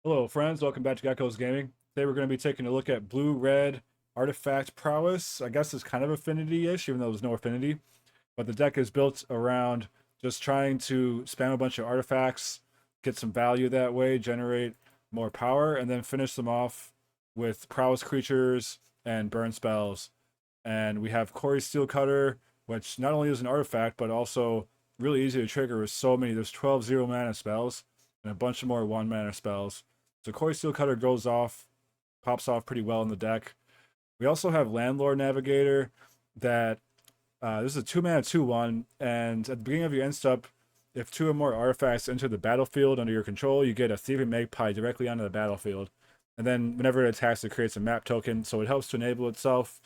Hello, friends. Welcome back to Gecko's Gaming. Today we're going to be taking a look at blue-red artifact prowess. I guess it's kind of affinity-ish, even though there's no affinity. But the deck is built around just trying to spam a bunch of artifacts, get some value that way, generate more power, and then finish them off with prowess creatures and burn spells. And we have Corey Steelcutter, which not only is an artifact, but also really easy to trigger with so many. There's 12 0-mana spells and a bunch of more 1-mana spells. So Corey Steelcutter pops off pretty well in the deck. We also have Landlord Navigator that this is a 2-mana 2/1, and at the beginning of your end step, if 2 or more artifacts enter the battlefield under your control, you get a Thieving Magpie directly onto the battlefield. And then whenever it attacks, it creates a map token, so it helps to enable itself,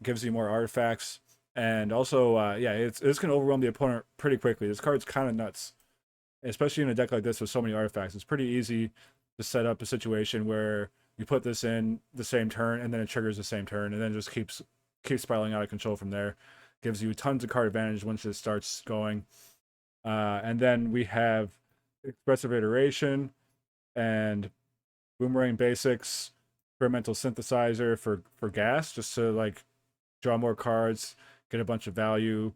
gives you more artifacts, and also, it's going to overwhelm the opponent pretty quickly. This card's kind of nuts, especially in a deck like this with so many artifacts. It's pretty easy to set up a situation where you put this in the same turn and then it triggers the same turn and then just keeps spiraling out of control from there. Gives you tons of card advantage once it starts going. And then we have Expressive Iteration and Boomerang Basics, Experimental Synthesizer for gas, just to like draw more cards, get a bunch of value.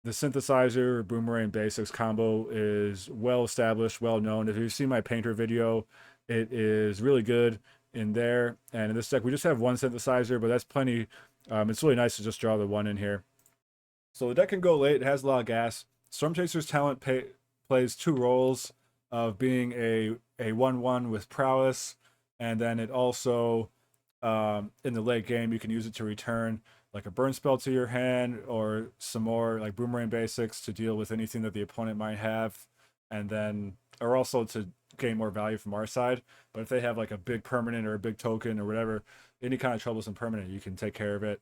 The Synthesizer Boomerang Basics combo is well established, well known. If you've seen my Painter video, it is really good in there. And in this deck, we just have one Synthesizer, but that's plenty. It's really nice to just draw the one in here. So the deck can go late. It has a lot of gas. Storm Chaser's talent plays 2 roles of being a 1/1 with prowess, and then it also, in the late game, you can use it to return like a burn spell to your hand or some more like Boomerang Basics to deal with anything that the opponent might have, and then or also to gain more value from our side. But if they have like a big permanent or a big token or whatever, any kind of troublesome permanent, you can take care of it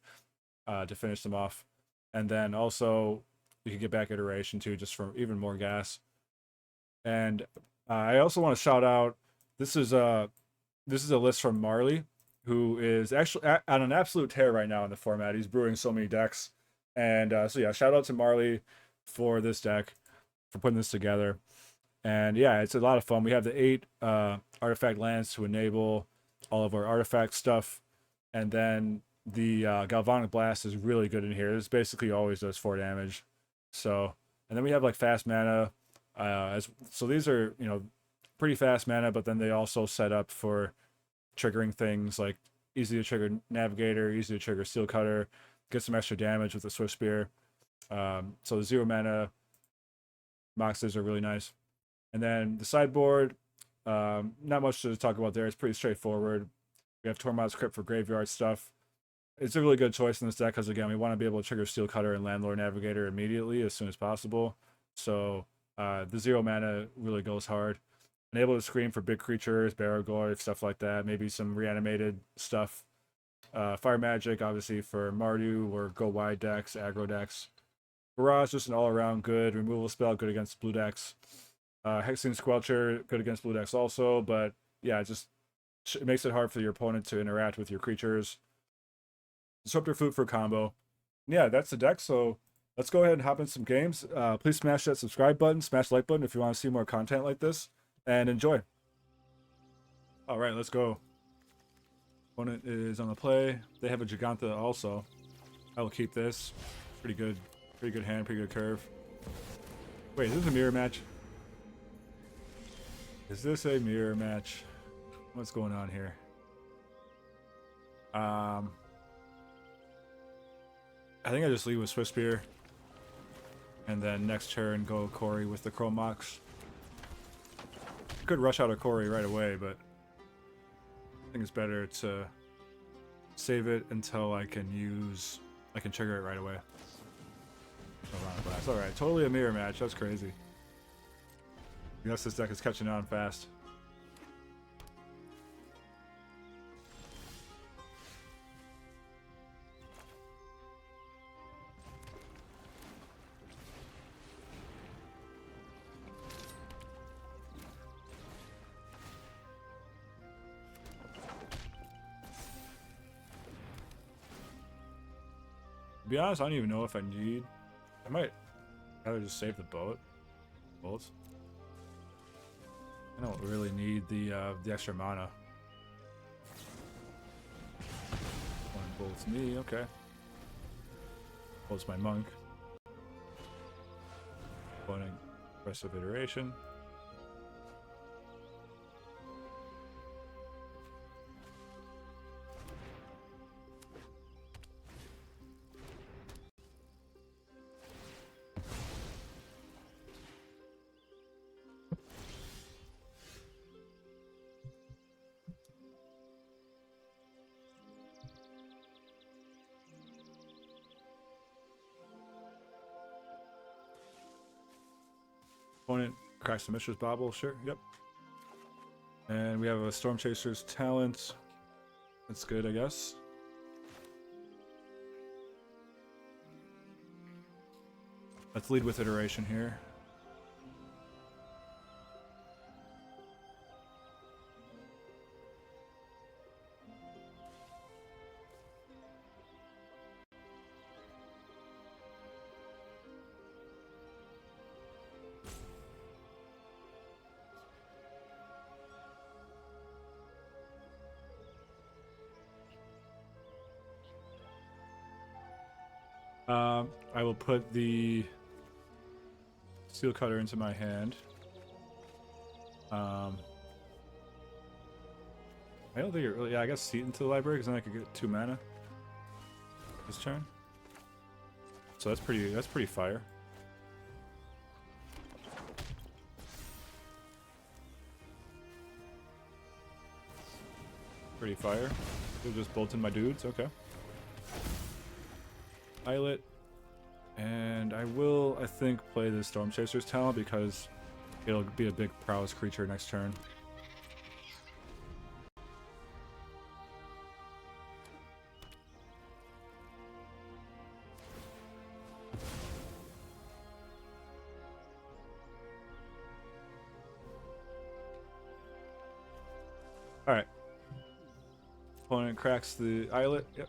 to finish them off. And then also you can get back iteration too, just for even more gas. And I also want to shout out, this is a list from Marley, who is actually on an absolute tear right now in the format. He's brewing so many decks. And so yeah, shout out to Marley for this deck, for putting this together. And yeah, it's a lot of fun. We have the 8 artifact lands to enable all of our artifact stuff. And then the Galvanic Blast is really good in here. This basically always does 4 damage. So, and then we have like fast mana. So these are, pretty fast mana, but then they also set up for triggering things like easy to trigger Navigator, easy to trigger Steelcutter, get some extra damage with the Swift Spear. So the 0 mana boxes are really nice. And then the sideboard, not much to talk about there. It's pretty straightforward. We have Tormod's Crypt for graveyard stuff. It's a really good choice in this deck because, again, we want to be able to trigger Steelcutter and Landlord Navigator immediately as soon as possible. So the 0 mana really goes hard. Enable to screen for big creatures, Baragorth, stuff like that. Maybe some reanimated stuff. Fire Magic, obviously, for Mardu or go wide decks, aggro decks. Barrage, just an all-around good removal spell, good against blue decks. Hexing Squelcher, good against blue decks also, but yeah, it makes it hard for your opponent to interact with your creatures. Disruptor Flute for combo. Yeah, that's the deck, so let's go ahead and hop in some games. Please smash that subscribe button, smash the like button if you want to see more content like this, and enjoy. All right, let's go. Opponent is on the play. They have a Giganta also. I will keep this. Pretty good hand, pretty good curve. Wait, is this a mirror match? Is this a mirror match? What's going on here? I think I just leave with Swift Spear. And then next turn go Corey with the Chrome Mox. Could rush out a Corey right away, but I think it's better to save it until I can trigger it right away. That's alright, totally a mirror match, that's crazy. I guess this deck is catching on fast. To be honest, I don't even know if I need. I might rather just save the bolts. I don't really need the extra mana. One bolts me, okay. Bolts my monk. One aggressive iteration. Opponent cracks the Mishra's Bauble, sure, yep. And we have a Storm Chaser's Talent. That's good, I guess. Let's lead with iteration here. I will put the Steel Cutter into my hand. I don't think it really... Yeah, I guess Seat into the library, because then I could get 2 mana this turn. So that's pretty fire. Pretty fire. You'll just bolt in my dudes, okay. Islet. And I will, I think, play the Storm Chaser's Talent because it'll be a big prowess creature next turn. Alright. Opponent cracks the Islet, yep.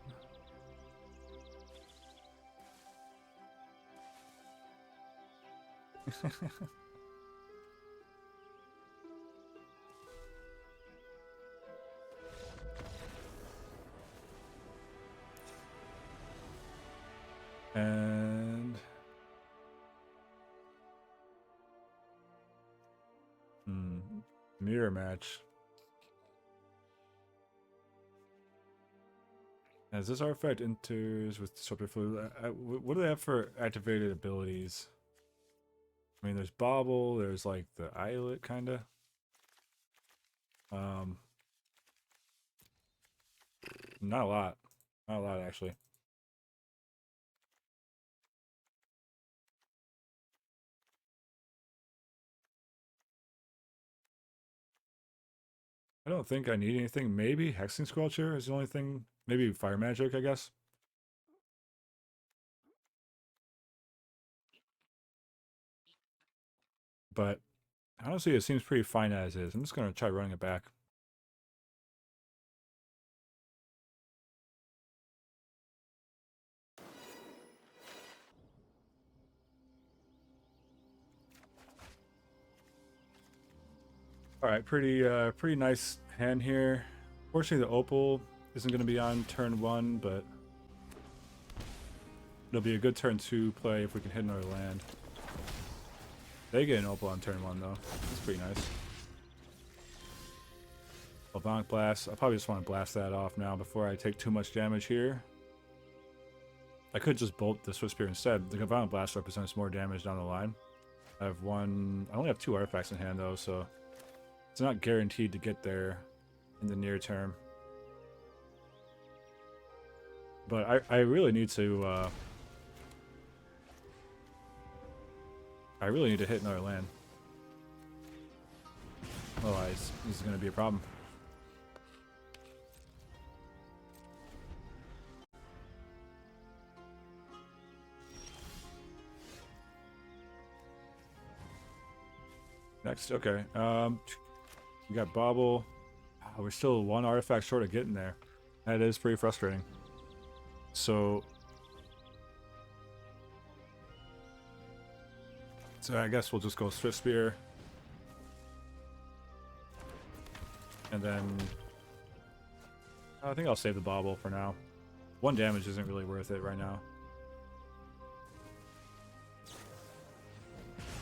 And mirror match. As this artifact enters with disruptive fluid, what do they have for activated abilities? I mean, there's Bauble, there's like the Islet, kinda. Not a lot. Not a lot, actually. I don't think I need anything. Maybe Hexing Squelcher is the only thing. Maybe Fire Magic, I guess. But honestly, it seems pretty fine as is. I'm just going to try running it back. All right, pretty nice hand here. Fortunately, the Opal isn't going to be on turn 1, but it'll be a good turn 2 play if we can hit another land. They get an Opal on turn 1, though. That's pretty nice. Avant Blast. I probably just want to blast that off now before I take too much damage here. I could just bolt the Swift Spear instead. The Avant Blast represents more damage down the line. I have one... I only have 2 artifacts in hand, though, so... It's not guaranteed to get there in the near term. But I really need to... I really need to hit another land. Otherwise, this is going to be a problem. Next, okay. We got Bauble. Oh, we're still 1 artifact short of getting there. That is pretty frustrating. So I guess we'll just go Swift Spear. And then I think I'll save the bauble for now. 1 damage isn't really worth it right now.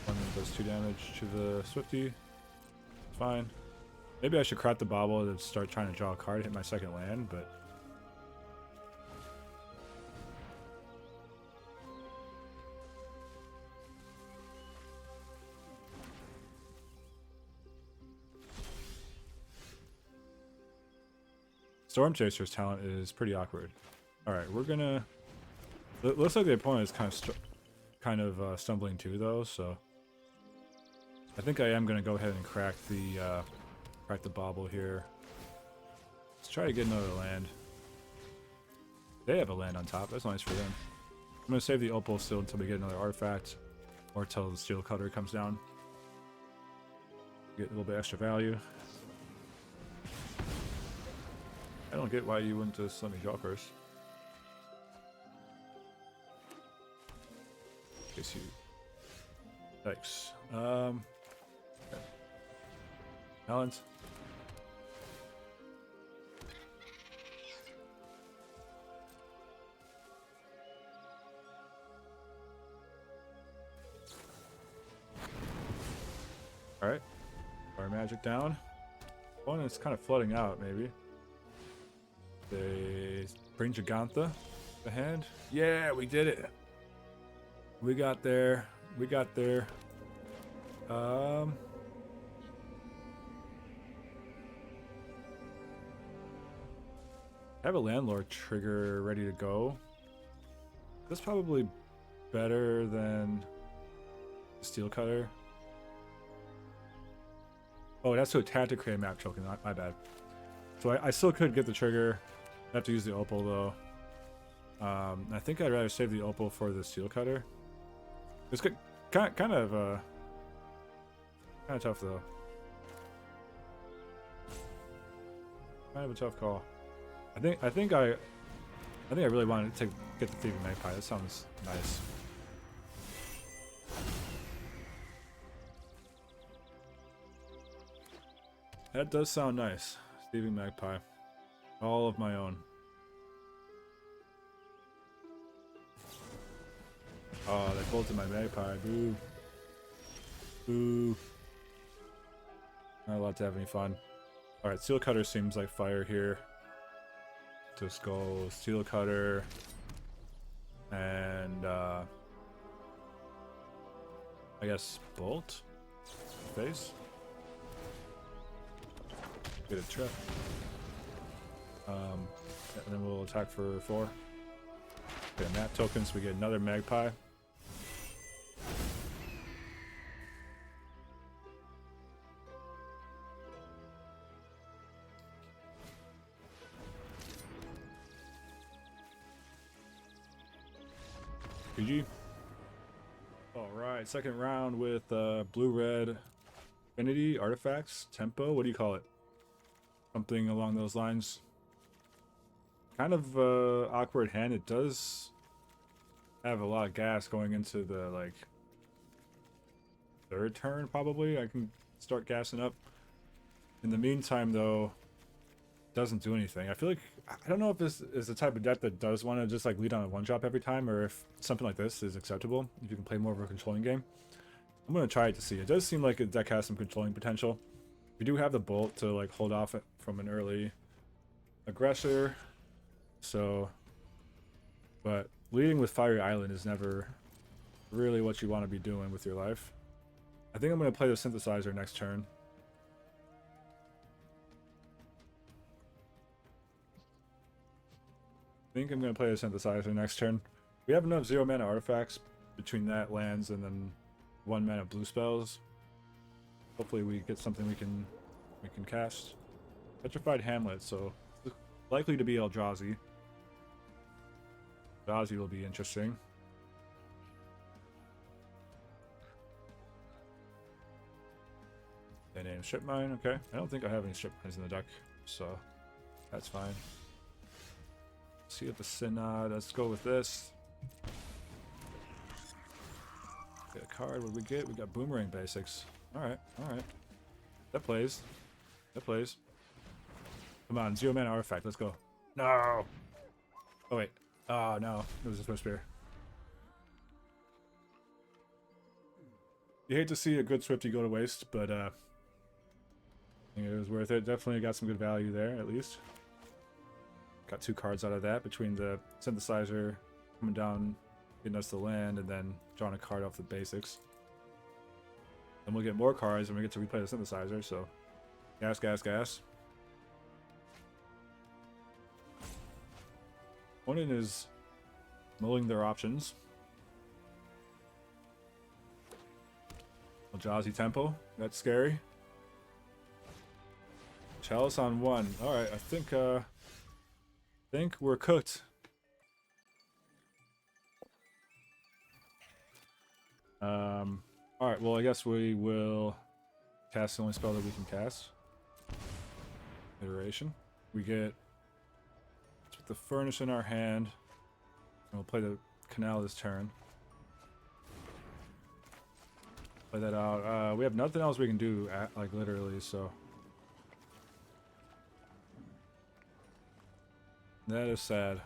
One does 2 damage to the Swifty. Fine. Maybe I should crack the bauble and start trying to draw a card, hit my second land, but Storm Chaser's talent is pretty awkward. Alright, we're gonna... It looks like the opponent is kind of stumbling too, though, so... I think I am gonna go ahead and crack the bauble here. Let's try to get another land. They have a land on top, that's nice for them. I'm gonna save the opal still until we get another artifact, or until the steel cutter comes down. Get a little bit extra value. I don't get why you wouldn't just let me draw first. In case you... Thanks. Okay. Balance. Alright. Fire magic down. One is kind of flooding out, maybe. They bring Gigantha the hand. Yeah, we did it. We got there. We got there. I have a landlord trigger ready to go. That's probably better than the steel cutter. Oh, it has to attack to create a map token. My bad. So I still could get the trigger. I have to use the opal though. I think I'd rather save the opal for the steel cutter. It's kind of tough though. Kind of a tough call. I think I really wanted to get the Thieving Magpie. That sounds nice. That does sound nice. Thieving Magpie. All of my own. Oh, they bolted my Magpie. Boo. Boo. Not allowed to have any fun. Alright, Steel Cutter seems like fire here. Just go Steel Cutter. And, I guess Bolt? Face? Get a trap. And then we'll attack for 4. Okay, map tokens, we get another Magpie. GG. Alright, second round with blue-red affinity, artifacts, tempo, what do you call it? Something along those lines. Kind of awkward hand. It does have a lot of gas going into the like 3rd turn probably. I can start gassing up. In the meantime though, it doesn't do anything. I feel like I don't know if this is the type of deck that does want to just like lead on a 1-drop every time, or if something like this is acceptable. If you can play more of a controlling game. I'm gonna try it to see. It does seem like a deck has some controlling potential. We do have the bolt to like hold off from an early aggressor. So, but leading with Fiery Island is never really what you want to be doing with your life. I think I'm going to play the Synthesizer next turn. We have enough 0 mana artifacts between that lands and then 1 mana blue spells. Hopefully we get something we can cast. Petrified Hamlet, so likely to be Eldrazi. Eldrazi will be interesting. They name Strip Mine, okay. I don't think I have any Strip Mines in the deck, so that's fine. See if the Synod, let's go with this. Get a card, what do we get? We got Boomerang Basics. Alright, alright. That plays. That plays. Come on, 0-mana artifact. Let's go. No. Oh wait. Oh no, it was a Swift Spear. You hate to see a good Swifty go to waste, but I think it was worth it. Definitely got some good value there, at least. Got 2 cards out of that between the synthesizer coming down, getting us the land, and then drawing a card off the basics. Then we'll get more cards, and we get to replay the synthesizer. So, gas, gas, gas. Opponent is mulling their options. Eldrazi Tempo, that's scary. Chalice on 1. All right, I think we're cooked. All right, well, I guess we will cast the only spell that we can cast. Iteration. We get the Furnace in our hand, and we'll play the Canal this turn. Play that out. We have nothing else we can do, like literally, so. That is sad.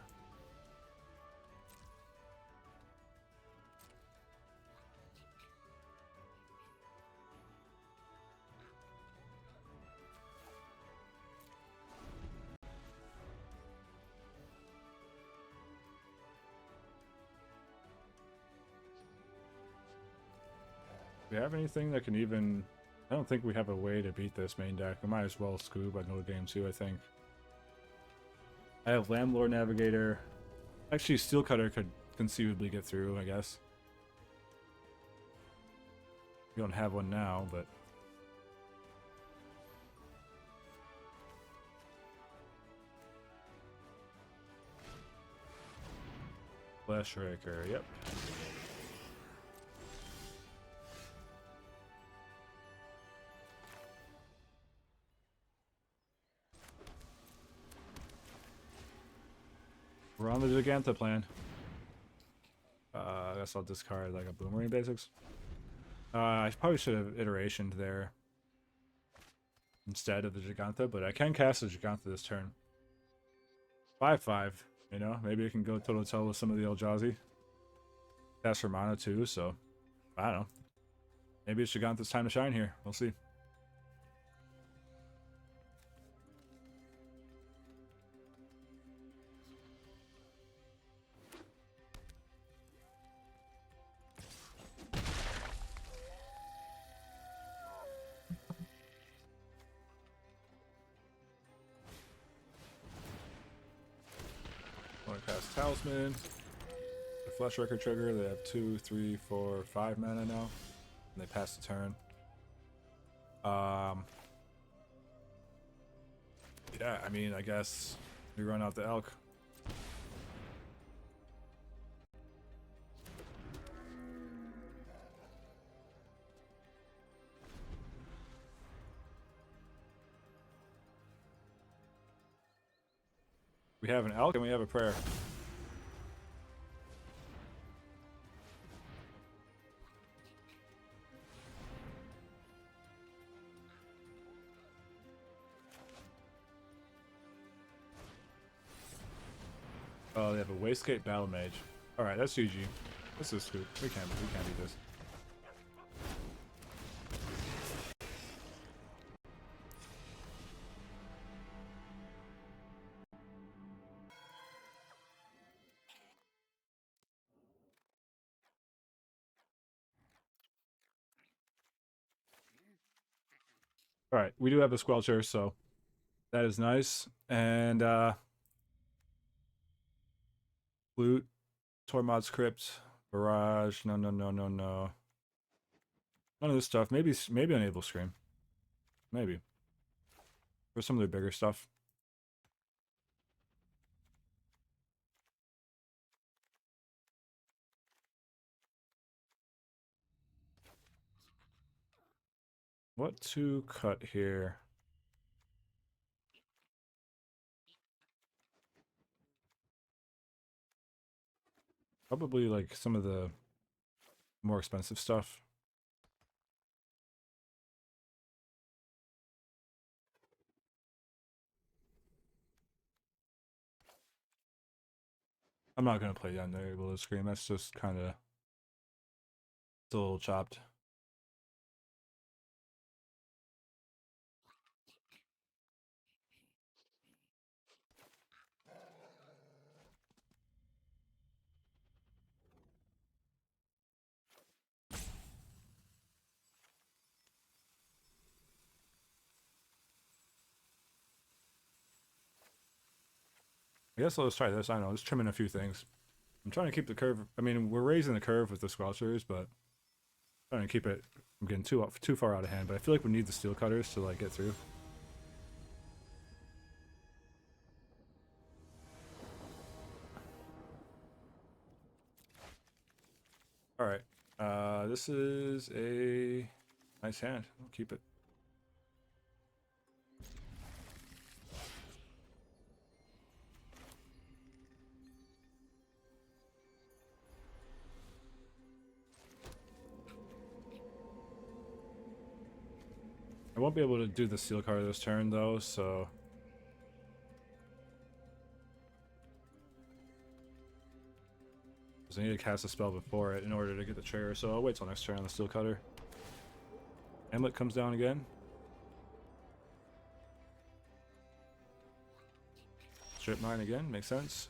Do we have anything that can even... I don't think we have a way to beat this main deck. We might as well Scoob at no game too, I think. I have Landlord Navigator. Actually, Steel Cutter could conceivably get through, I guess. We don't have one now, but... Flash Raker, yep. We're on the Giganta plan. I guess I'll discard like a Boomerang Basics. I probably should have Iteration there instead of the Giganta, but I can cast the Giganta this turn. 5/5, you know? Maybe I can go toe-to-toe with some of the Eldrazi. Cast for mana too, so I don't know. Maybe it's Giganta's time to shine here. We'll see. Cast Talisman. The Flesh Record trigger. They have 2, 3, 4, 5 mana now. And they pass the turn. Yeah, I mean, I guess we run out the Elk. We have an Elk and we have a Prayer. Oh, they have a Wastegate Battle Mage. Alright, that's GG. This is scoop. We can't do this. Alright, we do have a Squelcher, so that is nice. And Flute, Tormod's Crypt, Barrage, no. None of this stuff. Maybe Enable Scream. Maybe. For some of the bigger stuff. What to cut here? Probably like some of the more expensive stuff. I'm not gonna play down there below scream. That's just kind of a little chopped. I guess let's try this. I don't know, just trimming a few things. I'm trying to keep the curve. I mean, we're raising the curve with the squelchers, but I'm trying to keep it from getting too far out of hand. But I feel like we need the steel cutters to like get through. All right. This is a nice hand. I'll keep it. I won't be able to do the steel card this turn though, so I need to cast a spell before it in order to get the trigger, so I'll wait till next turn on the steel cutter. Hamlet comes down again. Strip mine again, makes sense.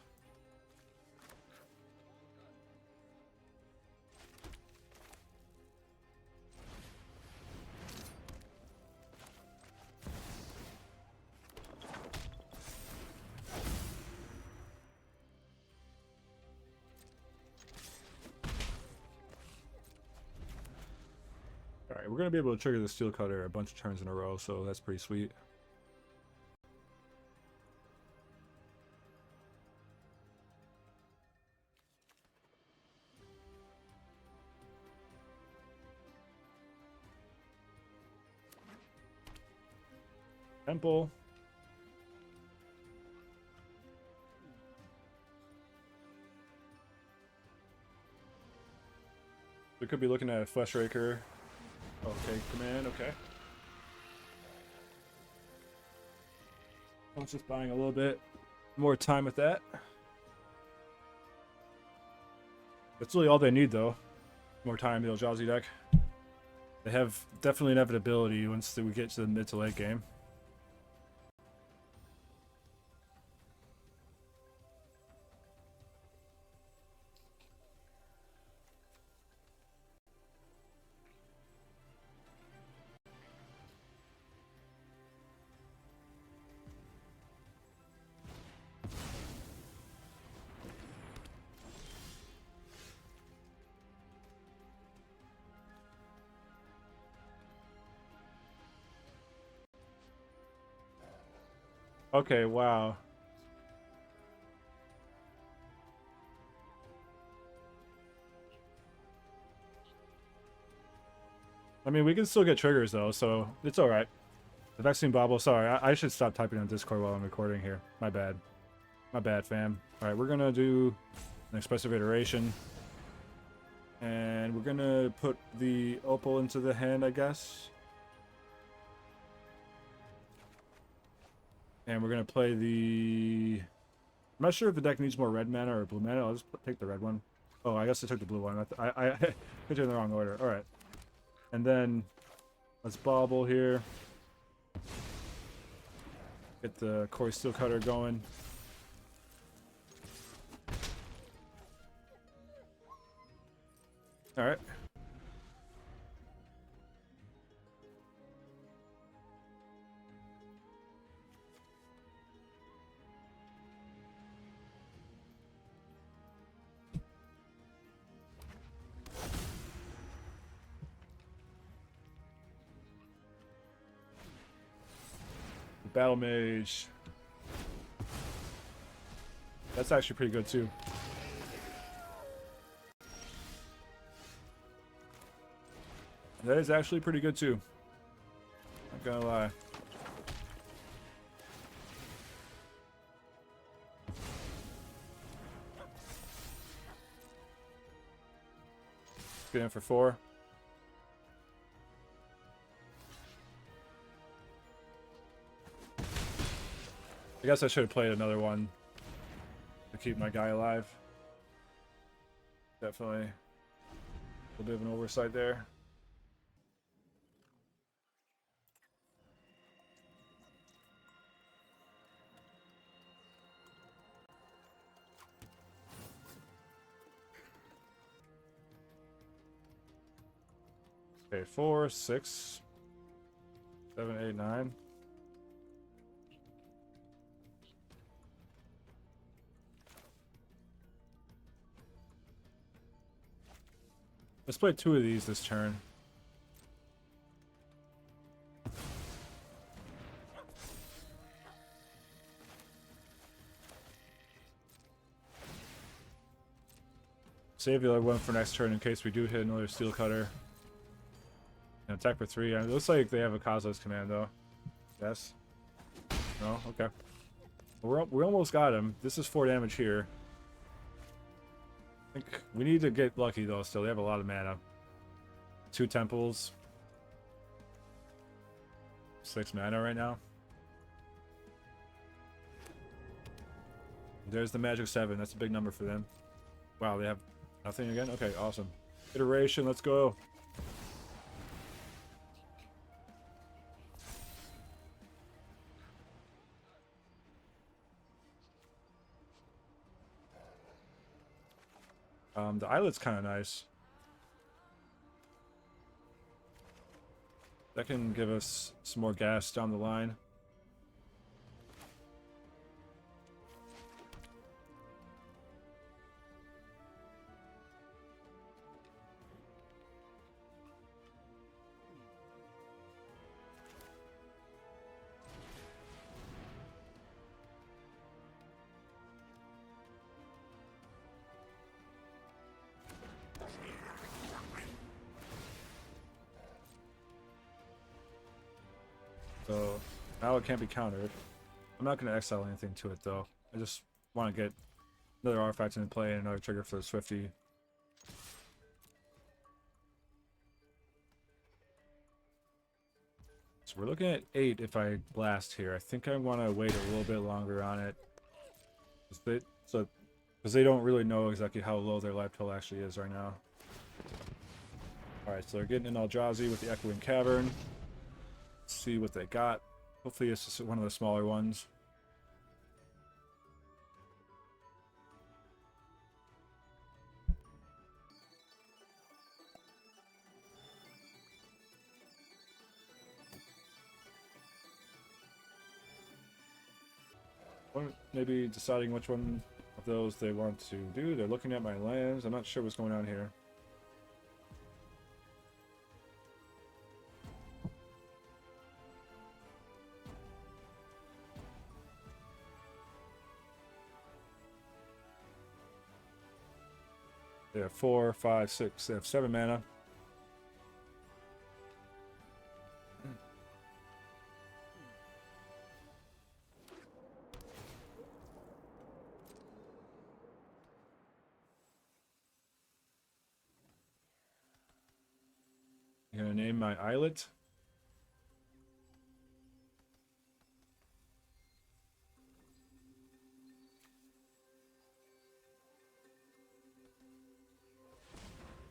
Alright, we're going to be able to trigger the steel cutter a bunch of turns in a row, so that's pretty sweet. Temple. We could be looking at a Flesh Raker. Okay, command, okay. I was just buying a little bit more time with that. That's really all they need, though. More time, the Eldrazi deck. They have definitely inevitability once we get to the mid to late game. Okay, wow. I mean, we can still get triggers, though, so it's alright. The vaccine bobble, sorry, I should stop typing on Discord while I'm recording here. My bad. My bad, fam. Alright, we're gonna do an expressive iteration. And we're gonna put the opal into the hand, I guess. And we're gonna play the... I'm not sure if the deck needs more red mana or blue mana. I'll just take the red one. Oh, I guess I took the blue one. I put it in the wrong order. Alright. And then let's bobble here. Get the Core Steel Cutter going. Alright. Battle Mage. That's actually pretty good too. That is actually pretty good too. Not gonna lie. Let's get in for 4. I guess I should have played another one to keep my guy alive. Definitely a bit of an oversight there. Okay, 4, 6, 7, 8, 9. Let's play 2 of these this turn. Save the other one for next turn in case we do hit another Steel Cutter. And attack for 3. It looks like they have a Cosmos command though. Yes? No? Okay. Well, we almost got him. This is 4 damage here. I think we need to get lucky though still. They have a lot of mana. 2 temples. 6 mana right now. There's the magic 7. That's a big number for them. Wow, they have nothing again? Okay, awesome. Iteration, let's go. The Islet's kind of nice. That can give us some more gas down the line. So now it can't be countered. I'm not going to exile anything to it though. I just want to get another artifact into play and another trigger for the Swifty. So we're looking at 8 if I blast here. I think I want to wait a little bit longer on it. Because they don't really know exactly how low their life total actually is right now. Alright, so they're getting in Eldrazi with the Echoing Cavern. See what they got. Hopefully it's just one of the smaller ones. Maybe deciding which one of those they want to do. They're looking at my lands. I'm not sure what's going on here. They have 4, 5, 6. They have 7 mana. I'm gonna name my Islet.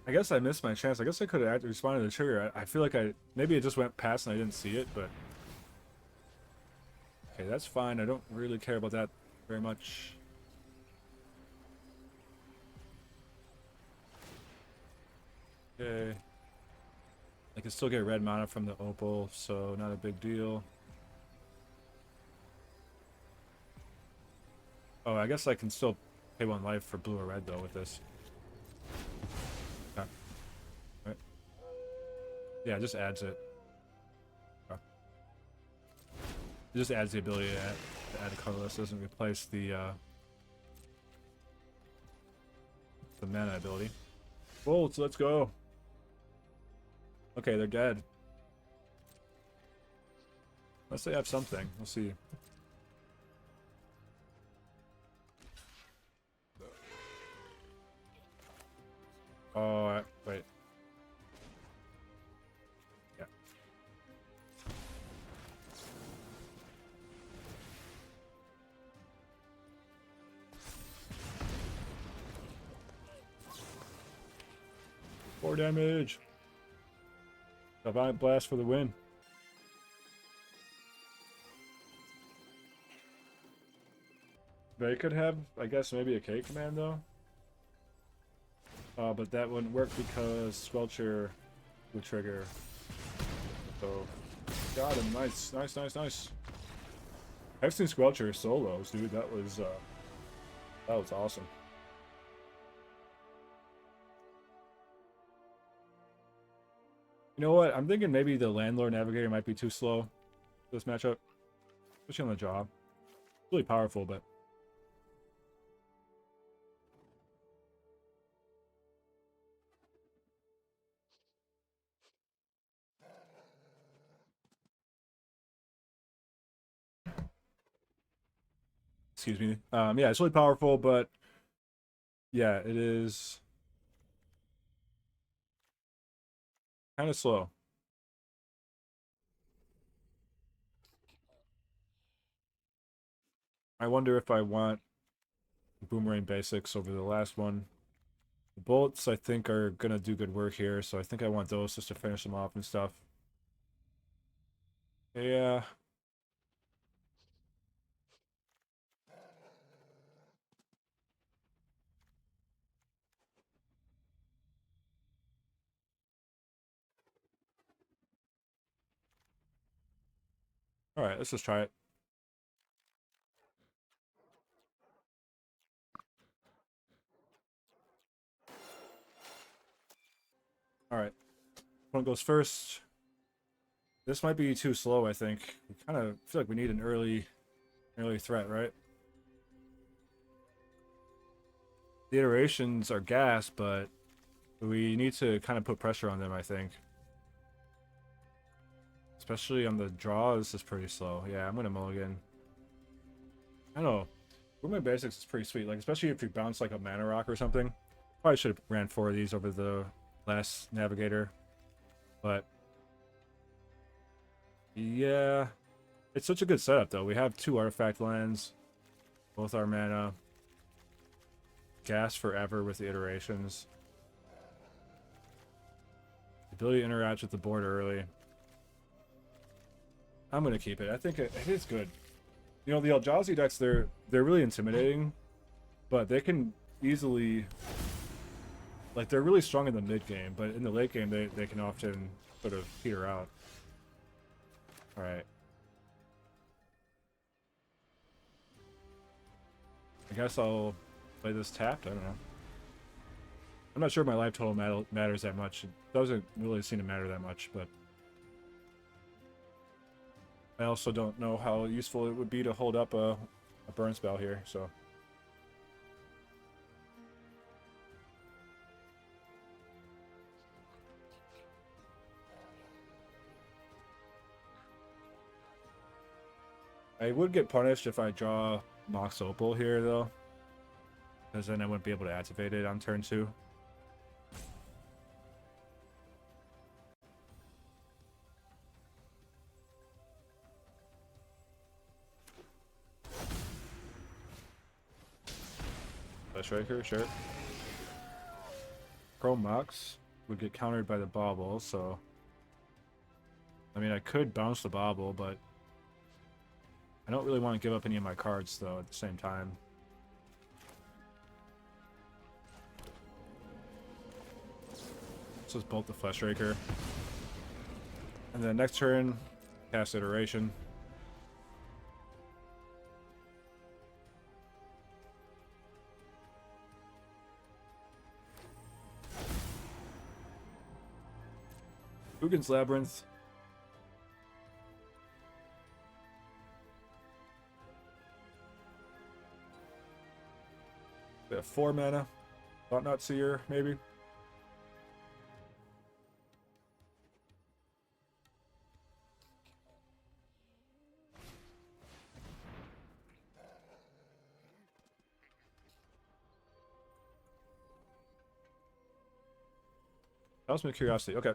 I guess I missed my chance. I guess I could have responded to the trigger. I feel like maybe it just went past and I didn't see it, but okay, that's fine. I don't really care about that very much. Okay. I can still get red mana from the opal, so not a big deal. Oh, I guess I can still pay 1 life for blue or red though with this. Okay. Right. Yeah, it just adds it. Okay. It just adds the ability to add a colorless. It doesn't replace the mana ability. Bolts, let's go. Okay, they're dead. Unless they have something. We'll see. Oh, wait. Yeah. 4 damage. Divine Blast for the win. They could have, I guess, maybe a K command though. But that wouldn't work because Squelcher would trigger. So, got him. Nice, nice, nice, nice. I've seen Squelcher solos, dude. That was awesome. You know what? I'm thinking maybe the Landlord Navigator might be too slow for this matchup, especially on the draw. Really powerful, but. Excuse me. Yeah, it's really powerful, but yeah, it is kind of slow. I wonder if I want Boomerang Basics over the last one. The bullets, I think, are gonna do good work here, so I think I want those just to finish them off and stuff. Yeah. Alright, let's just try it. Alright. One goes first. This might be too slow, I think. We kind of feel like we need an early threat, right? The iterations are gas, but we need to kind of put pressure on them, I think. Especially on the draw, this is pretty slow. Yeah, I'm gonna mulligan. I don't know. Boomerang Basics is pretty sweet, like especially if you bounce like a Mana Rock or something. Probably should have ran 4 of these over the last Navigator. But yeah, it's such a good setup though. We have 2 artifact lands, both our mana. Gas forever with the iterations. The ability to interact with the board early. I'm gonna keep it. I think it is good. You know, the Eldrazi decks, they're really intimidating, but they can easily, like, they're really strong in the mid game, but in the late game they can often sort of peter out. All right. I guess I'll play this tapped. I don't know. I'm not sure my life total matters that much. It doesn't really seem to matter that much, but I also don't know how useful it would be to hold up a burn spell here, so. I would get punished if I draw Mox Opal here, though. Because then I wouldn't be able to activate it on turn 2. Striker, sure. Chrome Mox would get countered by the Bauble, so... I mean, I could bounce the Bauble, but... I don't really want to give up any of my cards, though, at the same time. Let's just bolt the Fleshraker. And then next turn, cast Iteration. Uggin's Labyrinth. We have 4 mana. Thought Not Seer, maybe. That was my curiosity. Okay.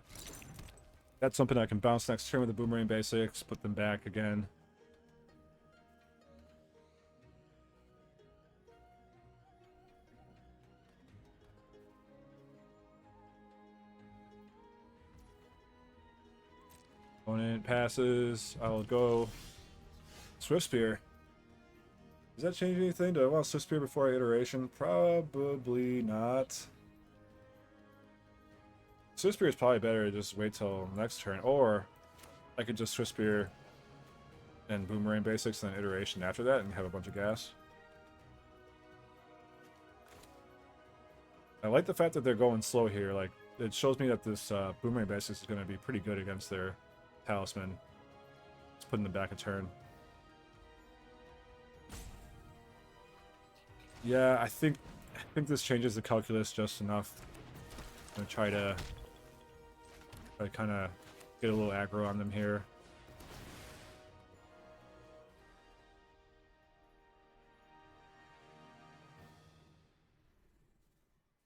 That's something I can bounce next turn with the Boomerang Basics, put them back again. Opponent passes. I'll go Swift Spear. Does that change anything? Do I want Swift Spear before iteration? Probably not. Swift Spear is probably better to just wait till next turn, or I could just Swift Spear and Boomerang basics and then iteration after that and have a bunch of gas. I like the fact that they're going slow here. Like, it shows me that this Boomerang basics is going to be pretty good against their Talisman. Let's put in the back a turn. Yeah, I think this changes the calculus just enough. I'm gonna try to kind of get a little aggro on them here.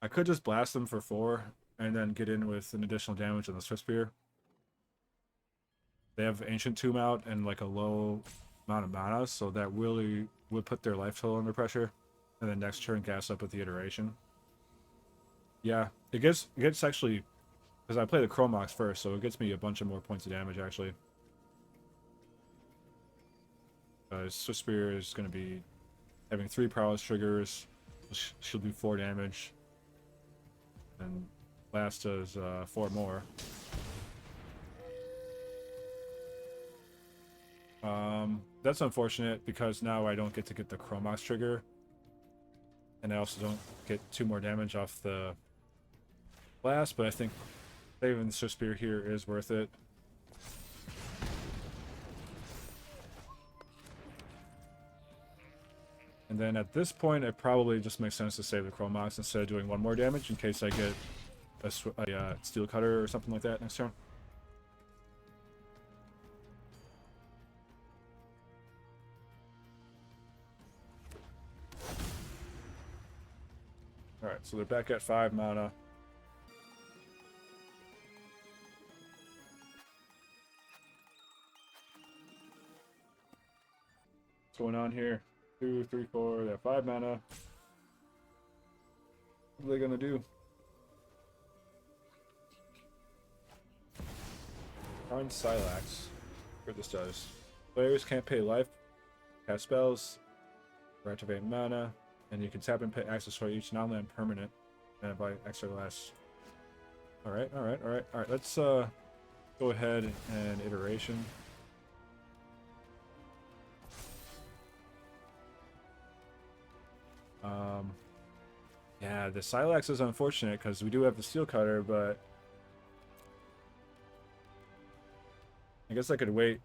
I could just blast them for 4 and then get in with an additional damage on the Swift Spear. They have Ancient Tomb out and like a low amount of mana, so that really would put their life total under pressure. And then next turn gas up with the iteration. Yeah, it gets actually, because I play the Chromox first, so it gets me a bunch of more points of damage actually. Swift Spear is going to be having 3 prowess triggers. She'll do 4 damage. And last does 4 more. That's unfortunate because now I don't get to get the Chromox trigger. And I also don't get 2 more damage off the blast, but I think saving the Swift Spear here is worth it. And then at this point, it probably just makes sense to save the Chromox instead of doing 1 more damage in case I get a Steel Cutter or something like that next turn. Alright, so they're back at 5 mana. What's going on here? 2, 3, 4, they have 5 mana. What are they gonna do? Karn Silax. What this does. Players can't pay life, cast spells, or activate mana, and you can tap and pay access for each non-land permanent and buy extra less. Alright, let's go ahead and iteration. Yeah, the Silax is unfortunate because we do have the Steel Cutter, but I guess I could wait,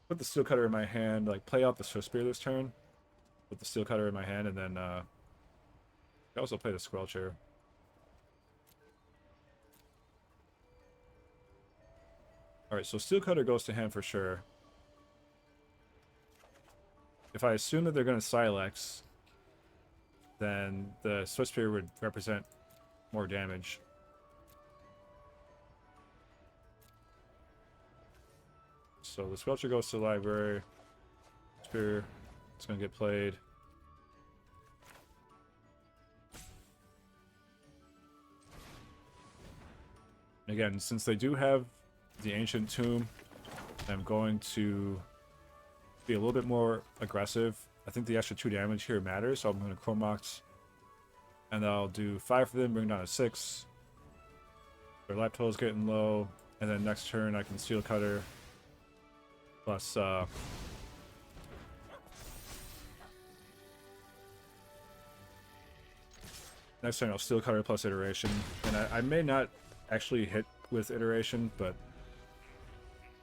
put the Steel Cutter in my hand, like play out the Swift Spear this turn, put the Steel Cutter in my hand, and then I also play the Squelcher. Alright, so Steel Cutter goes to hand for sure. If I assume that they're going to Silex, then the Swift Spear would represent more damage. So the Squelcher goes to the library. Spear, it's going to get played. Again, since they do have the Ancient Tomb, I'm going to be a little bit more aggressive. I think the extra 2 damage here matters, so I'm going to Chromox. And I'll do 5 for them, bring down to 6. Their life total is getting low. And then next turn I can Steel Cutter. Plus, next turn I'll Steel Cutter plus Iteration. And I may not actually hit with Iteration, but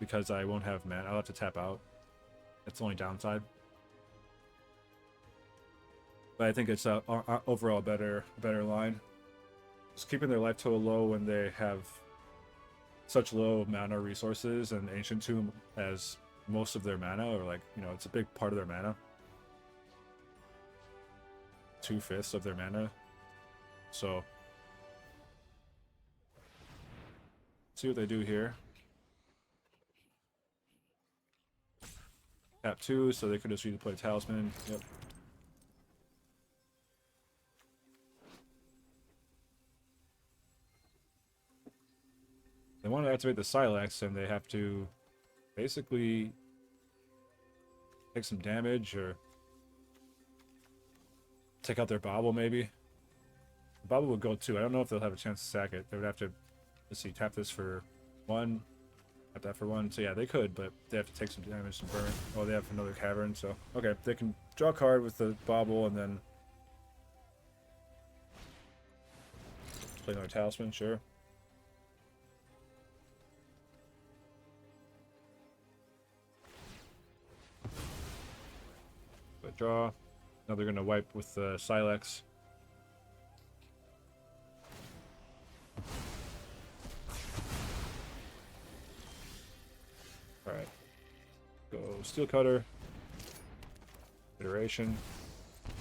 because I won't have mana, I'll have to tap out. That's the only downside. But I think it's overall better line. Just keeping their life total low when they have such low mana resources, and Ancient Tomb has most of their mana, or like, you know, it's a big part of their mana. 2/5 of their mana. So see what they do here. Tap 2, so they could just redeploy Talisman. Yep. They want to activate the Silex, and they have to basically take some damage or take out their bobble maybe. The bobble would go too. I don't know if they'll have a chance to sack it. They would have to, let's see, tap this for 1, tap that for 1. So yeah, they could, but they have to take some damage and burn. Oh, they have another cavern, so okay, they can draw a card with the bobble and then play another talisman, sure. But draw. Now they're gonna wipe with the Silex. Alright. Go Steel Cutter. Iteration.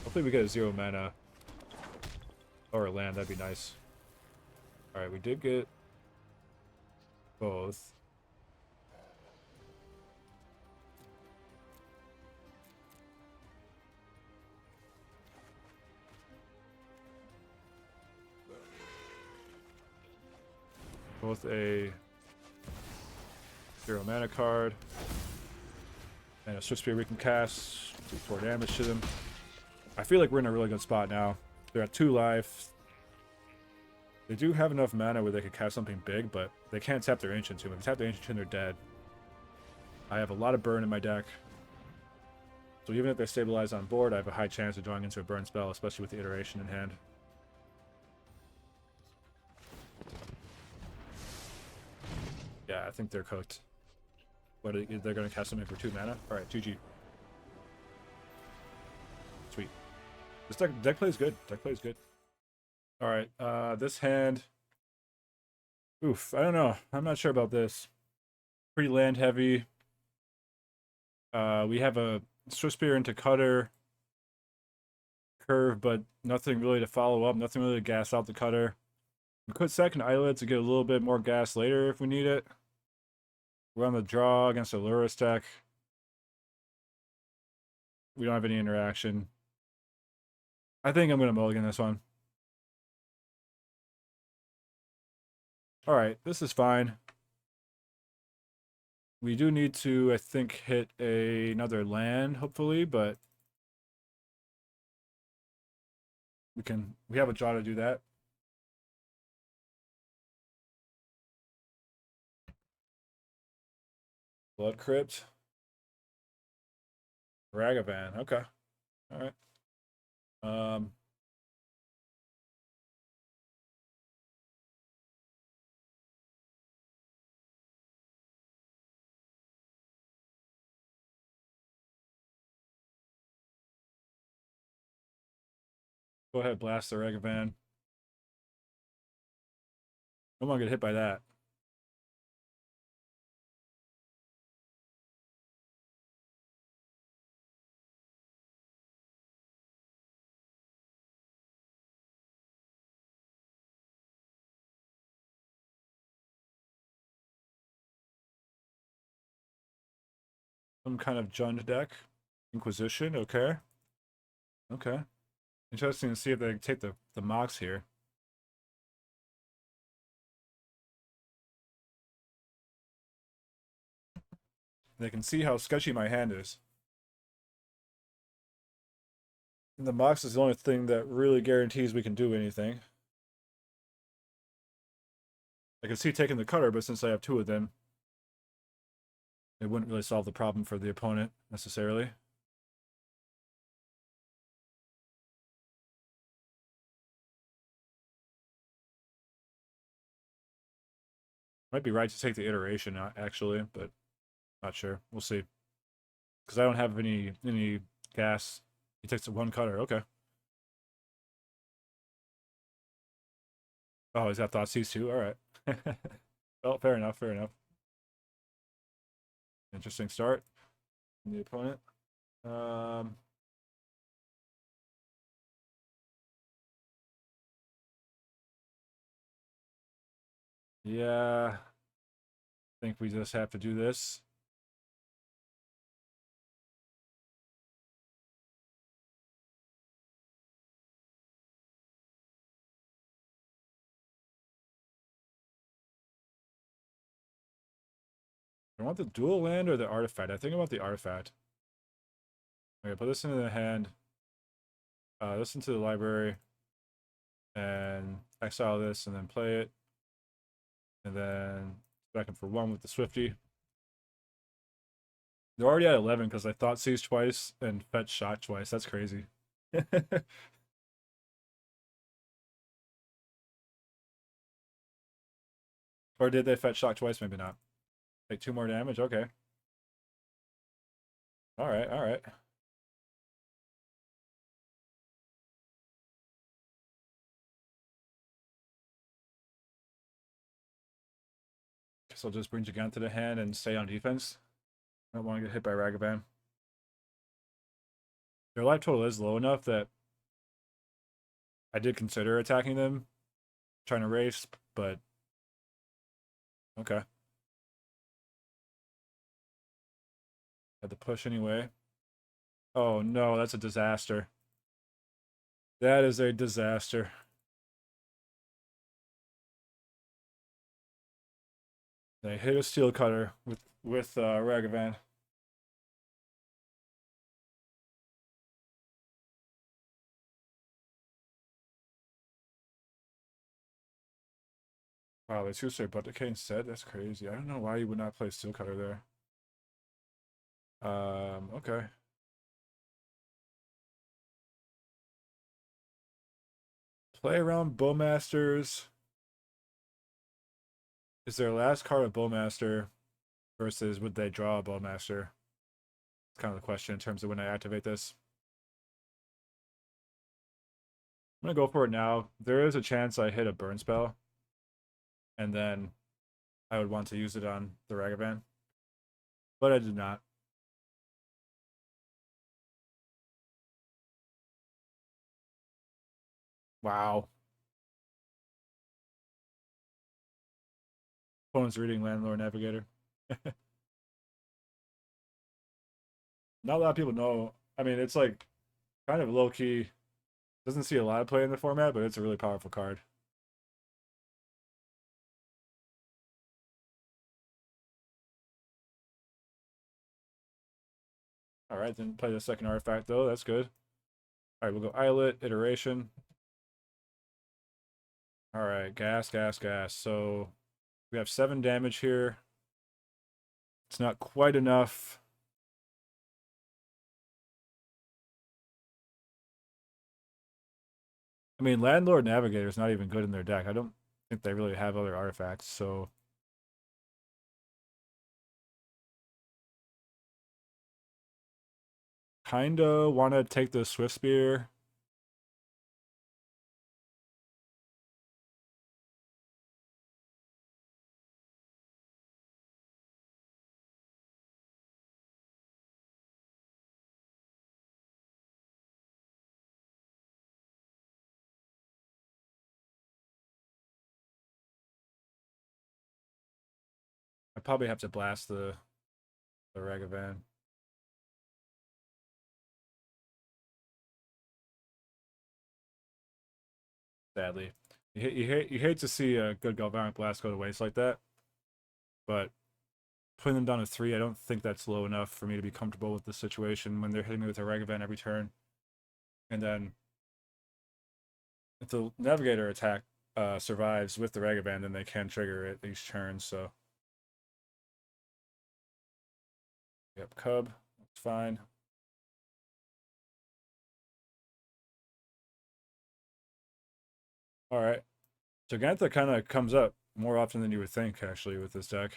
Hopefully we get a 0 mana. Or a land, that'd be nice. Alright, we did get both. Both a 0 mana card and a Switch Spear we can cast, do 4 damage to them. I feel like we're in a really good spot now. They're at 2 life. They do have enough mana where they could cast something big, but they can't tap their Ancient Tomb. If they tap their Ancient Tomb, they're dead. I have a lot of burn in my deck. So even if they stabilize on board, I have a high chance of drawing into a burn spell, especially with the Iteration in hand. Yeah, I think they're cooked. But they're going to cast something for 2 mana? Alright, GG. Sweet. This deck plays good. Deck plays good. Alright, this hand... Oof, I don't know. I'm not sure about this. Pretty land heavy. We have a Swift Spear into Cutter. Curve, but nothing really to follow up. Nothing really to gas out the Cutter. We could sack an Islet to get a little bit more gas later if we need it. We're on the draw against a Lurrus deck. We don't have any interaction. I think I'm going to mulligan this one. Alright, this is fine. We do need to, I think, hit another land, hopefully, but we have a draw to do that. Blood Crypt. Ragavan, okay. Alright. Go ahead, blast the Ragavan. I don't want to get hit by that. Some kind of Jund deck. Inquisition, okay. Okay. Interesting to see if they take the Mox here. They can see how sketchy my hand is. And the Mox is the only thing that really guarantees we can do anything. I can see taking the Cutter, but since I have 2 of them, it wouldn't really solve the problem for the opponent, necessarily. Might be right to take the Iteration, actually, but not sure. We'll see. Because I don't have any gas. He takes 1 Cutter, okay. Oh, he's got Thoughtseize too? Alright. Well, fair enough, fair enough. Interesting start from the opponent. Yeah. I think we just have to do this. I want the dual land or the artifact. I think I want the artifact. Okay, put this into the hand. This into the library. And exile this and then play it. And then back in for 1 with the Swifty. They're already at 11 because I thought Seize twice and fetch Shock twice. That's crazy. Or did they fetch Shock twice? Maybe not. Take 2 more damage? Okay. Alright, alright. Guess I'll just bring Gigant to the hand and stay on defense. I don't want to get hit by Ragavan. Their life total is low enough that I did consider attacking them, trying to race, but okay. Had to push anyway. Oh no, that's a disaster. That is a disaster. They hit a steel cutter with Ragavan. Wow, they two-straight butt decay instead? That's crazy. I don't know why you would not play steel cutter there. Okay. Play around Bowmasters. Is their last card a Bowmaster versus would they draw a Bowmaster? It's kind of the question in terms of when I activate this. I'm gonna go for it now. There is a chance I hit a burn spell, and then I would want to use it on the Ragavan, but I did not. Wow. Opponent's reading Landlord Navigator. Not a lot of people know. I mean, it's like kind of low key. Doesn't see a lot of play in the format, but it's a really powerful card. All right, then play the second artifact though. That's good. All right, we'll go Islet, Iteration. All right, gas, gas, gas. So we have 7 damage here. It's not quite enough. I mean, Landlord Navigator is not even good in their deck. I don't think they really have other artifacts, so kinda want to take the Swift Spear. I probably have to blast the Ragavan. Sadly, you hate to see a good Galvanic Blast go to waste like that, but putting them down to 3, I don't think that's low enough for me to be comfortable with the situation when they're hitting me with a Ragavan every turn. And then if the Navigator attack survives with the Ragavan, then they can trigger it each turn. So, yep, Cub, that's fine. All right, Giganta kind of comes up more often than you would think, actually, with this deck.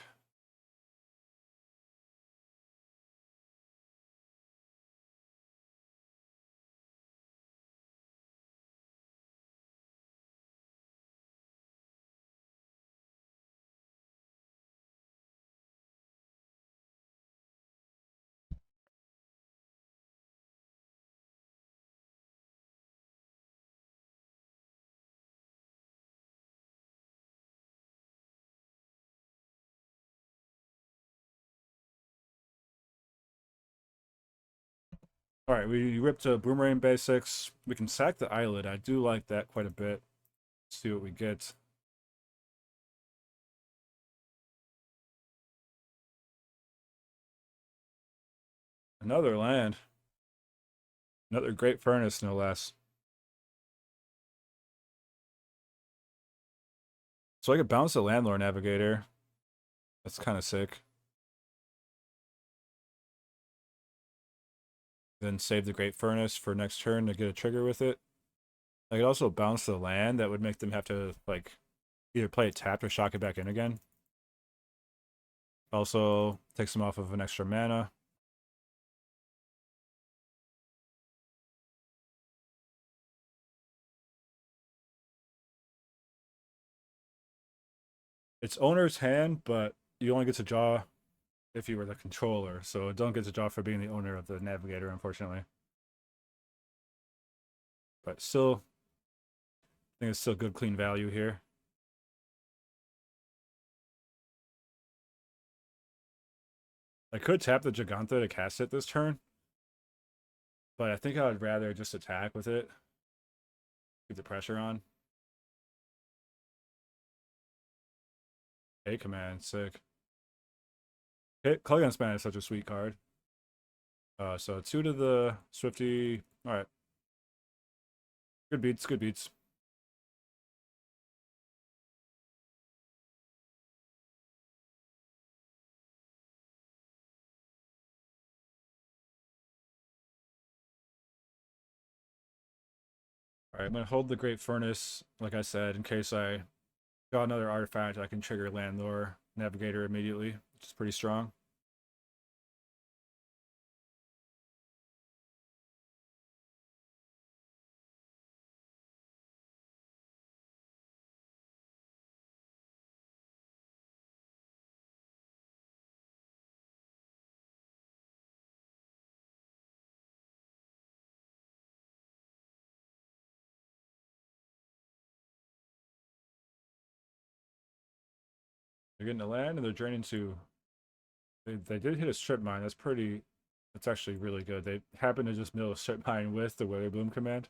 All right, we ripped to Boomerang Basics. We can sack the Eyelid. I do like that quite a bit. Let's see what we get. Another land. Another great furnace, no less. So I could bounce the Landlord Navigator. That's kind of sick. Then save the Great Furnace for next turn to get a trigger with it. I could also bounce the land. That would make them have to, like, either play it tapped or shock it back in again. Also takes them off of an extra mana. It's owner's hand, but you only get to draw if you were the controller. So don't get to draw for being the owner of the Navigator, unfortunately. But still, I think it's still good, clean value here. I could tap the Giganta to cast it this turn, but I think I would rather just attack with it. Keep the pressure on. Hey, command, sick. Hit Culligan's Man is such a sweet card. So 2 to the Swifty. All right. Good beats, good beats. All right, I'm gonna hold the Great Furnace, like I said, in case I got another artifact. I can trigger Landlord Navigator immediately, which is pretty strong. They're getting a land and they're draining 2. They did hit a strip mine. That's pretty. That's actually really good. They happened to just mill a strip mine with the Weather Bloom command.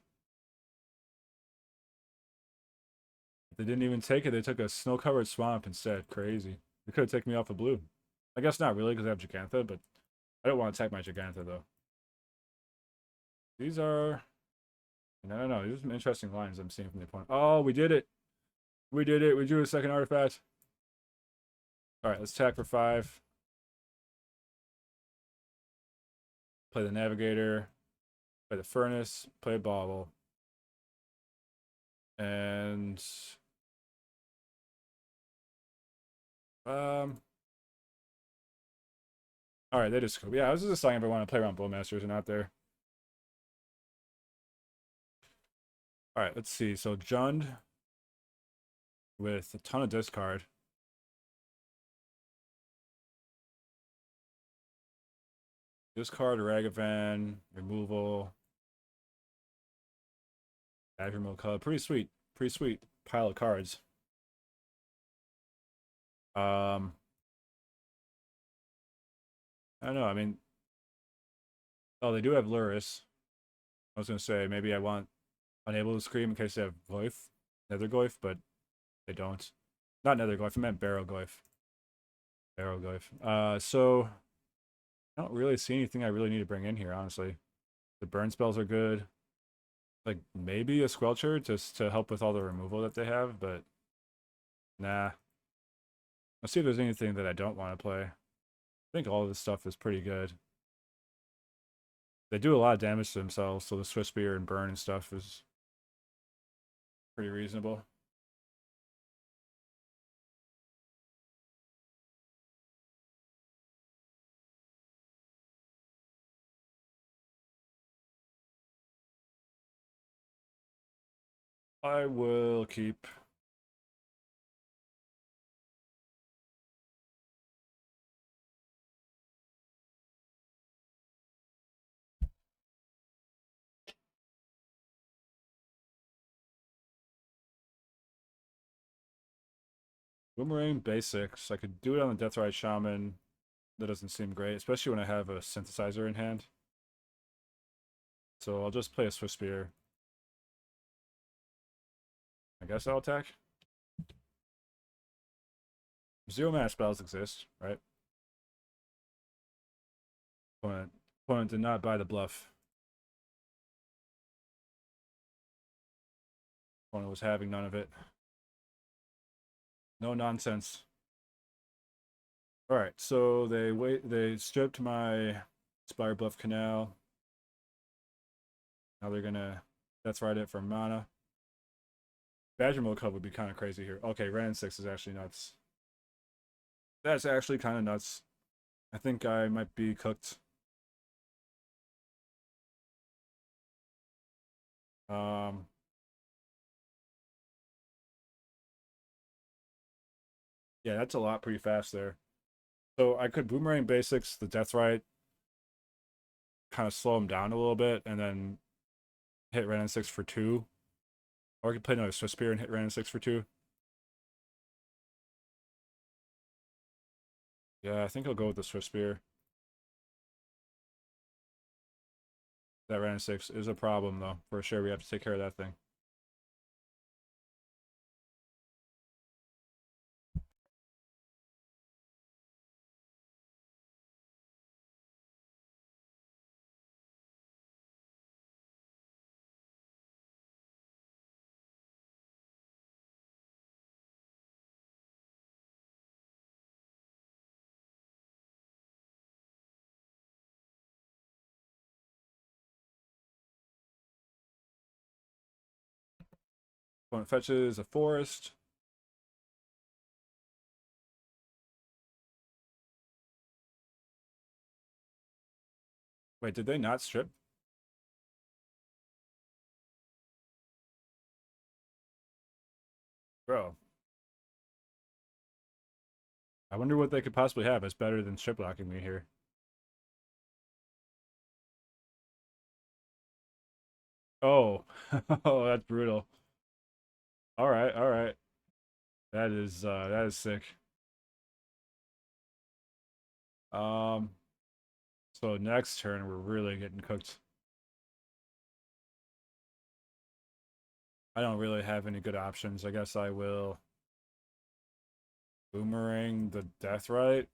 They didn't even take it. They took a snow-covered swamp instead. Crazy. They could have taken me off of blue. I guess not really because I have Gigantha, but I don't want to attack my Gigantha though. These are. No. These are some interesting lines I'm seeing from the opponent. Oh, we did it. We did it. We drew a second artifact. All right, let's attack for 5. Play the Navigator. Play the Furnace. Play a Bauble. And all right, they just scoop. Yeah, I was just deciding if I want to play around Bowmasters or not there. All right, let's see. So Jund with a ton of discard. Discard Ragavan, removal, Admiral Cub. Pretty sweet. Pretty sweet pile of cards. I don't know. I mean, oh, they do have Luris. I was gonna say maybe I want Unable to Scream in case they have Glyph, Netherglyph, but they don't. Not Netherglyph. I meant Barrowglyph. Barrowglyph. So I don't really see anything I really need to bring in here, honestly. The burn spells are good. Like maybe a Squelcher just to help with all the removal that they have, but nah. Let's see if there's anything that I don't want to play. I think all of this stuff is pretty good. They do a lot of damage to themselves, so the Swift Spear and Burn and stuff is pretty reasonable. I will keep. Boomerang basics. I could do it on the Deathrite Shaman. That doesn't seem great, especially when I have a synthesizer in hand. So I'll just play a Swift Spear. I guess I'll attack. 0 mana spells exist, right? Opponent Opponent did not buy the bluff. Opponent was having none of it. No nonsense. All right, so they stripped my Spire Bluff Canal. Now they're gonna that's right it for mana. Badger Mode Club would be kind of crazy here. Okay, Ren and 6 is actually nuts. That's actually kind of nuts. I think I might be cooked. Yeah, that's a lot pretty fast there. So I could Boomerang Basics, the Deathrite, kind of slow him down a little bit, and then hit Ren and 6 for 2. Or I could play another Swiss Spear and hit Ren and 6 for 2. Yeah, I think I'll go with the Swiss Spear. That Ren and 6 is a problem, though. For sure, we have to take care of that thing. Opponent fetches a forest. Wait, did they not strip? Bro. I wonder what they could possibly have that's better than strip locking me here. Oh. Oh, that's brutal. Alright, alright. That is sick. Um so next turn we're really getting cooked. I don't really have any good options. I guess I will Boomerang the Deathrite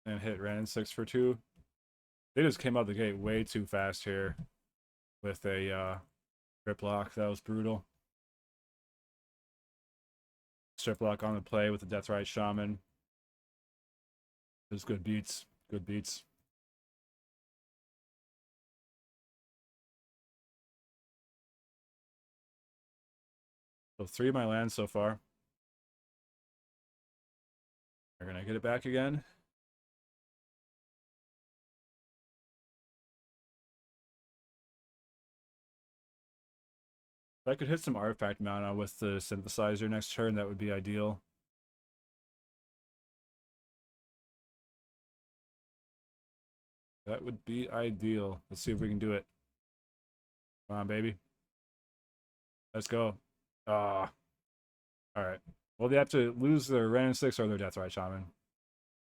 and hit Ren and 6 for 2. They just came out the gate way too fast here with a strip lock. That was brutal. Strip lock on the play with the Deathrite Shaman. There's good beats. Good beats. So 3 of my lands so far. We're gonna get it back again. If I could hit some artifact mana with the synthesizer next turn, that would be ideal. That would be ideal. Let's see if we can do it. Come on, baby. Let's go. Ah. Alright. Well, they have to lose their Ren and 6 or their Deathrite Shaman.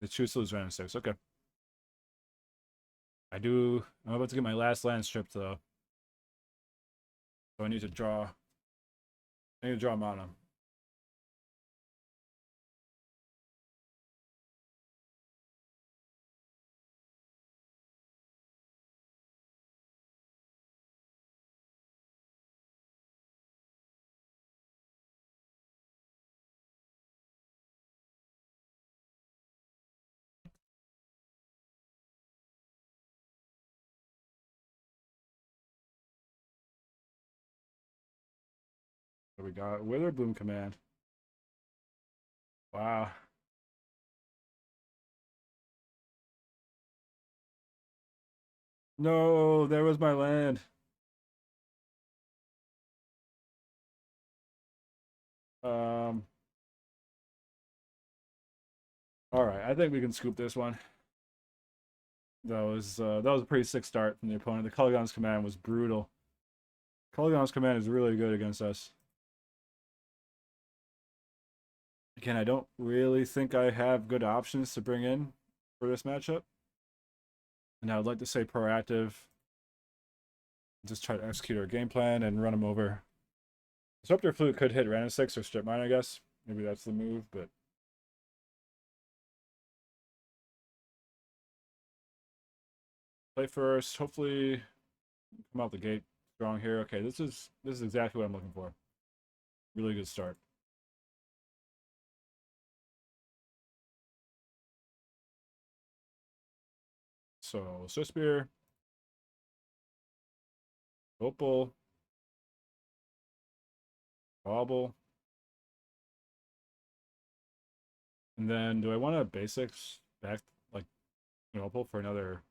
They choose to lose Ren and 6. Okay. I'm about to get my last land stripped, though. So I need to draw. I need to draw mana. So we got Witherbloom Command. Wow. No, there was my land. Um. All right, I think we can scoop this one. That was a pretty sick start from the opponent. The Kolaghan's Command was brutal. Kolaghan's Command is really good against us. Again, I don't really think I have good options to bring in for this matchup. And I would like to say proactive. Just try to execute our game plan and run them over. Disruptor Flute could hit Ren and 6 or strip mine, I guess. Maybe that's the move, but Play first. Hopefully, come out the gate strong here. Okay, this is exactly what I'm looking for. Really good start. So Swiss beer, opal, wobble, and then do I want a basics back like opal for another?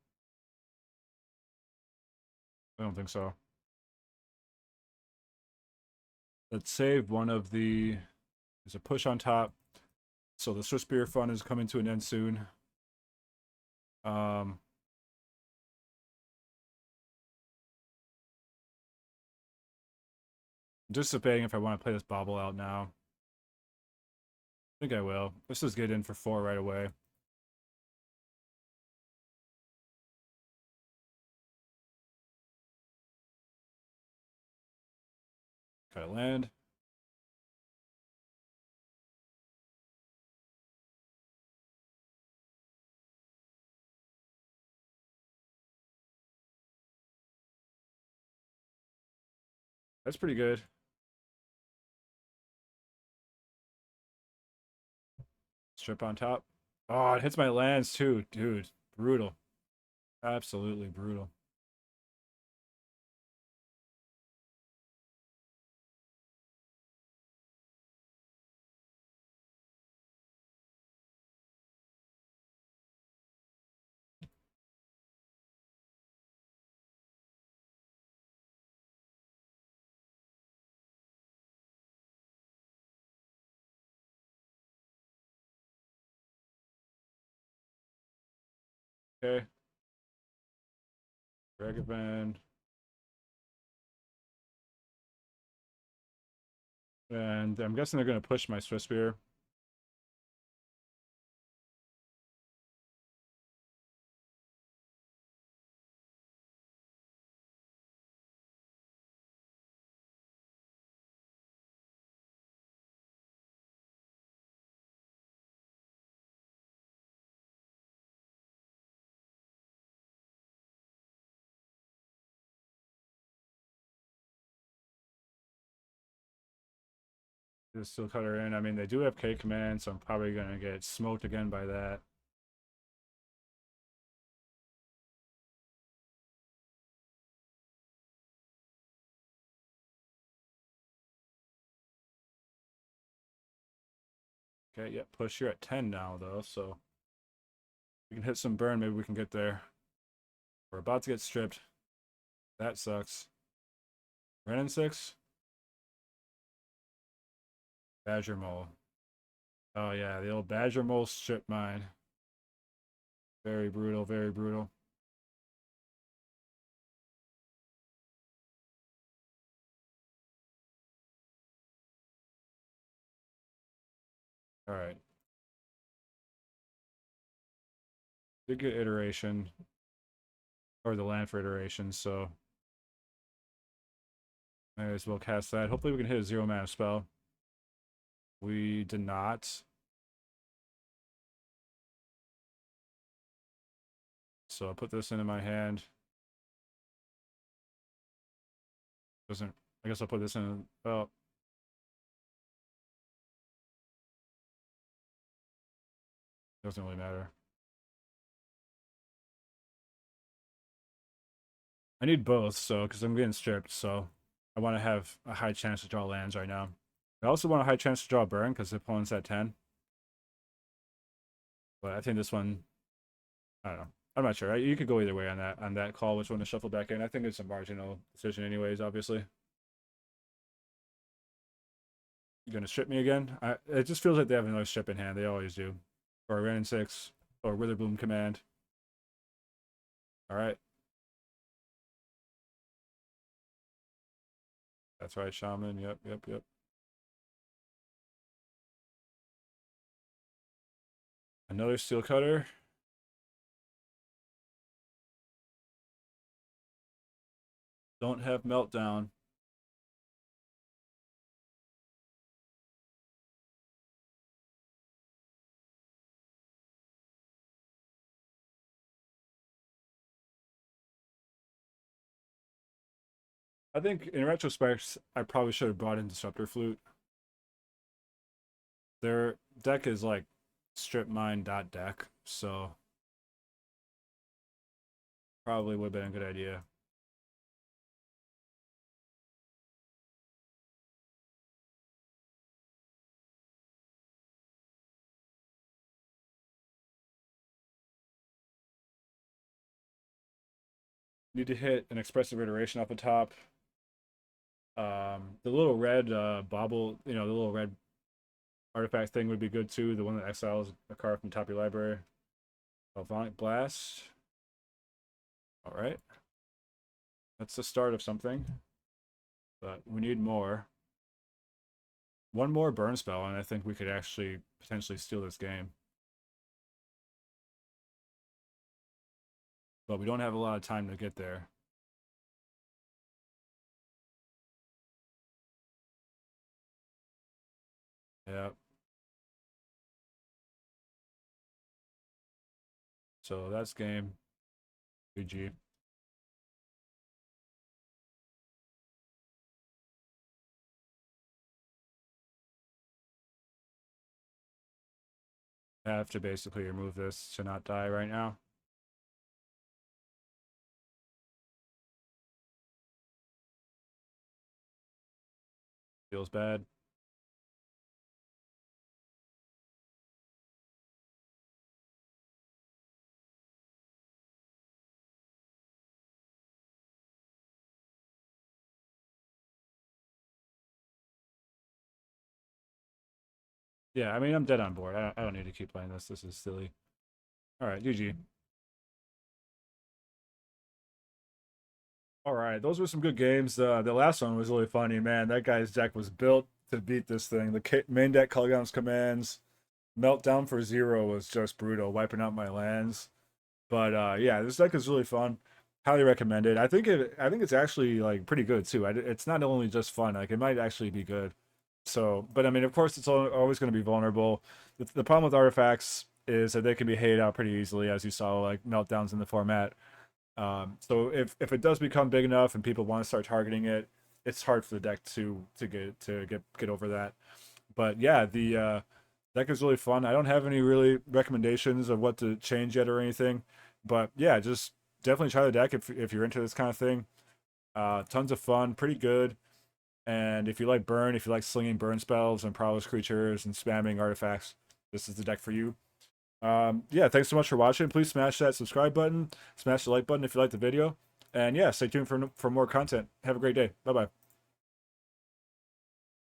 I don't think so. Let's save one of the. There's a push on top, so the Swiss beer fund is coming to an end soon. Um, just debating if I want to play this bobble out now. I think I will. Let's just get in for 4 right away. Got to land. That's pretty good. Strip on top. Oh, it hits my lands too, dude. Brutal. Absolutely brutal. Okay. Dragavan. And I'm guessing they're going to push my Swiss Spear. Just still cut her in. I mean, they do have K command, so I'm probably going to get smoked again by that. Okay, yeah, push. You're at 10 now, though, so we can hit some burn. Maybe we can get there. We're about to get stripped. That sucks. Ren in 6. Badger Mole. Oh, yeah, the old Badger Mole strip mine. Very brutal, very brutal. All right. Did get iteration. Or the land for iteration, so might as well cast that. Hopefully we can hit a 0 mana spell. We did not. So I'll put this into my hand. Doesn't, I guess I'll put this in, well. Doesn't really matter. I need both, so, because I'm getting stripped, so I want to have a high chance to draw lands right now. I also want a high chance to draw a burn, because the opponent's at 10. But I think this one, I don't know. I'm not sure. You could go either way on that call, which one to shuffle back in. I think it's a marginal decision anyways, obviously. You gonna strip me again? It just feels like they have another strip in hand. They always do. Or Ren 6. Or Witherbloom command. Alright. That's right, Shaman. Yep, yep, yep. Another Steel Cutter. Don't have Meltdown. I think in retrospect, I probably should have brought in Disruptor Flute. Their deck is like strip mine dot deck, so probably would have been a good idea. Need to hit an expressive iteration off the top. The little red bauble, the little red artifact thing would be good too. The one that exiles a card from the top of your library. Volcanic Blast. All right. That's the start of something. But we need more. One more burn spell, and I think we could actually potentially steal this game. But we don't have a lot of time to get there. Yep. So that's game. GG. I have to basically remove this to not die right now. Feels bad. Yeah, I mean, I'm dead on board. I don't need to keep playing this. This is silly. All right, GG. All right, those were some good games. The last one was really funny, man. That guy's deck was built to beat this thing. The main deck Colorgon's commands, meltdown for 0 was just brutal, wiping out my lands. But yeah, this deck is really fun. Highly recommend it. I think it's actually like pretty good too. It's not only just fun; like it might actually be good. So, but I mean, of course, it's always going to be vulnerable. The problem with artifacts is that they can be hated out pretty easily, as you saw, like meltdowns in the format. So if it does become big enough and people want to start targeting it, it's hard for the deck to get over that. But yeah, the deck is really fun. I don't have any really recommendations of what to change yet or anything, but yeah, just definitely try the deck if you're into this kind of thing. Tons of fun, pretty good. And if you like burn, if you like slinging burn spells and prowess creatures and spamming artifacts, this is the deck for you. Yeah, thanks so much for watching. Please smash that subscribe button, smash the like button if you like the video, and yeah, stay tuned for more content. Have a great day. Bye bye.